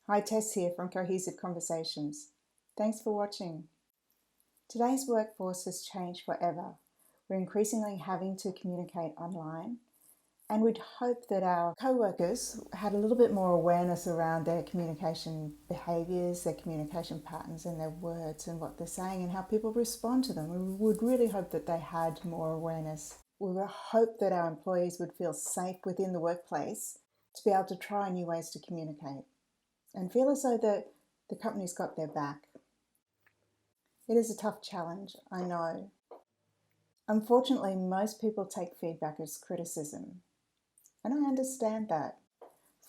Hi, Tess here from Cohesive Conversations. Thanks for watching. Today's workforce has changed forever. We're increasingly having to communicate online, and we'd hope that our co-workers had a little bit more awareness around their communication behaviours, their communication patterns and their words and what they're saying and how people respond to them. We would really hope that they had more awareness. We would hope that our employees would feel safe within the workplace to be able to try new ways to communicate and feel as though the company's got their back. It is a tough challenge, I know. Unfortunately, most people take feedback as criticism, and I understand that.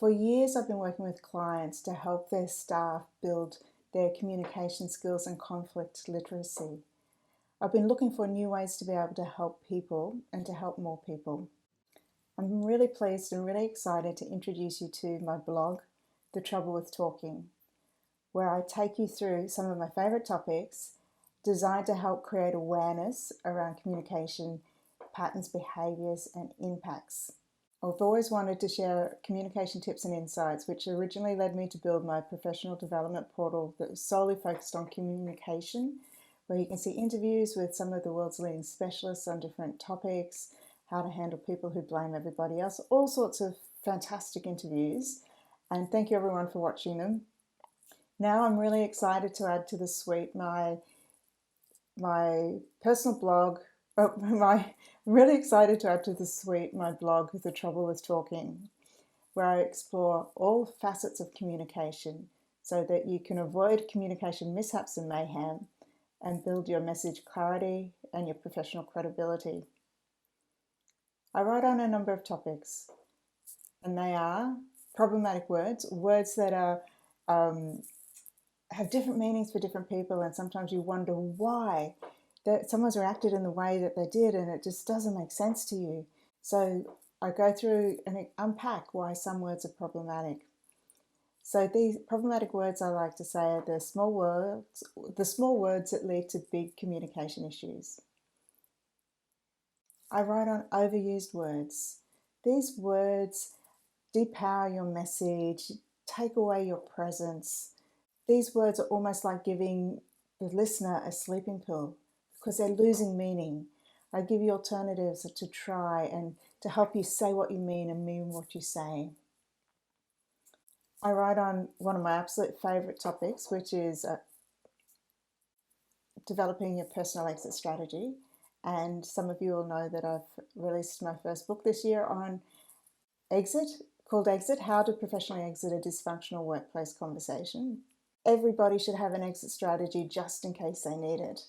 For years, I've been working with clients to help their staff build their communication skills and conflict literacy. I've been looking for new ways to be able to help people and to help more people. I'm really pleased and really excited to introduce you to my blog, The Trouble with Talking, where I take you through some of my favourite topics designed to help create awareness around communication patterns, behaviours and impacts. I've always wanted to share communication tips and insights, which originally led me to build my professional development portal that was solely focused on communication, where you can see interviews with some of the world's leading specialists on different topics, how to handle people who blame everybody else, all sorts of fantastic interviews. And thank you everyone for watching them. Now I'm really excited to add to the suite my personal blog. I'm really excited to add to the suite my blog, The Trouble with Talking, where I explore all facets of communication so that you can avoid communication mishaps and mayhem and build your message clarity and your professional credibility. I write on a number of topics, and they are problematic words, words that are have different meanings for different people, and sometimes you wonder why that someone's reacted in the way that they did and it just doesn't make sense to you. So I go through and unpack why some words are problematic. So these problematic words, I like to say, are the small words that lead to big communication issues. I write on overused words. These words depower your message, take away your presence. These words are almost like giving the listener a sleeping pill because they're losing meaning. I give you alternatives to try and to help you say what you mean and mean what you say. I write on one of my absolute favourite topics, which is developing your personal exit strategy. And some of you will know that I've released my first book this year on exit, called Exit, How to Professionally Exit a Dysfunctional Workplace Conversation. Everybody should have an exit strategy just in case they need it.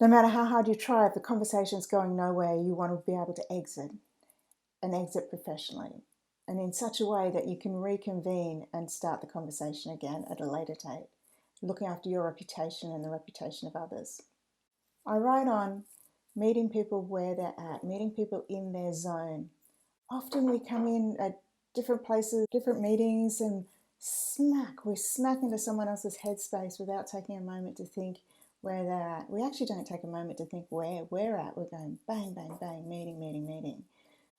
No matter how hard you try, if the conversation's going nowhere, you want to be able to exit and exit professionally and in such a way that you can reconvene and start the conversation again at a later date, looking after your reputation and the reputation of others. I write on meeting people where they're at, meeting people in their zone. Often we come in at different places, different meetings, and we smack into someone else's headspace without taking a moment to think where they're at. We actually don't take a moment to think where we're at. We're going bang, bang, bang, meeting.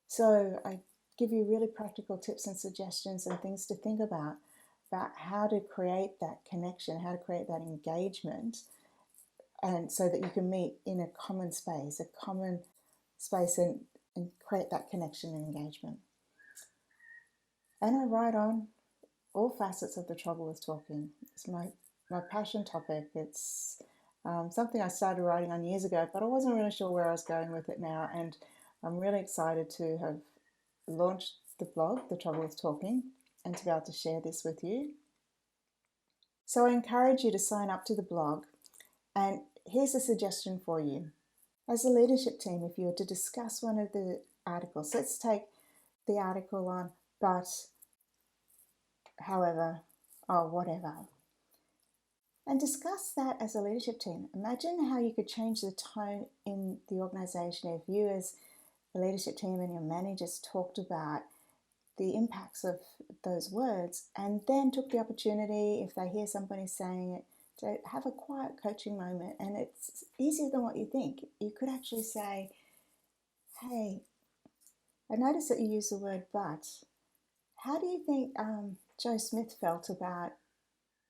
So I give you really practical tips and suggestions and things to think about how to create that connection, how to create that engagement, and so that you can meet in a common space and create that connection and engagement. And I write on all facets of the trouble with talking. It's my passion topic. It's something I started writing on years ago, but I wasn't really sure where I was going with it now. And I'm really excited to have launched the blog, The Trouble with Talking, and to be able to share this with you. So I encourage you to sign up to the blog. And here's a suggestion for you. As a leadership team, if you were to discuss one of the articles, let's take the article on but, however, or whatever, and discuss that as a leadership team. Imagine how you could change the tone in the organisation if you as a leadership team and your managers talked about the impacts of those words and then took the opportunity, if they hear somebody saying it, to have a quiet coaching moment. And it's easier than what you think. You could actually say, hey, I noticed that you use the word but. How do you think Joe Smith felt about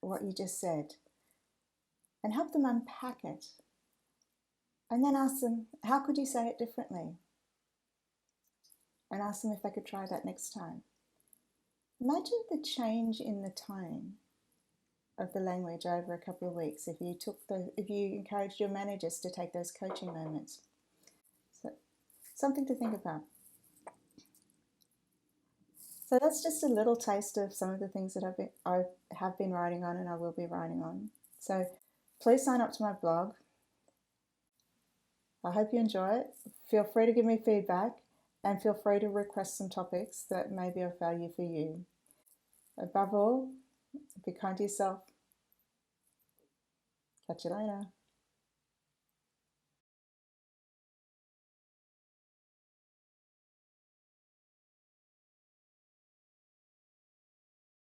what you just said and help them unpack it. And then ask them, how could you say it differently? And ask them if they could try that next time. Imagine the change in the tone of the language over a couple of weeks if you encouraged your managers to take those coaching moments. So, something to think about. So that's just a little taste of some of the things that I have been writing on and I will be writing on. So please sign up to my blog. I hope you enjoy it. Feel free to give me feedback and feel free to request some topics that may be of value for you. Above all, be kind to yourself. Catch you later.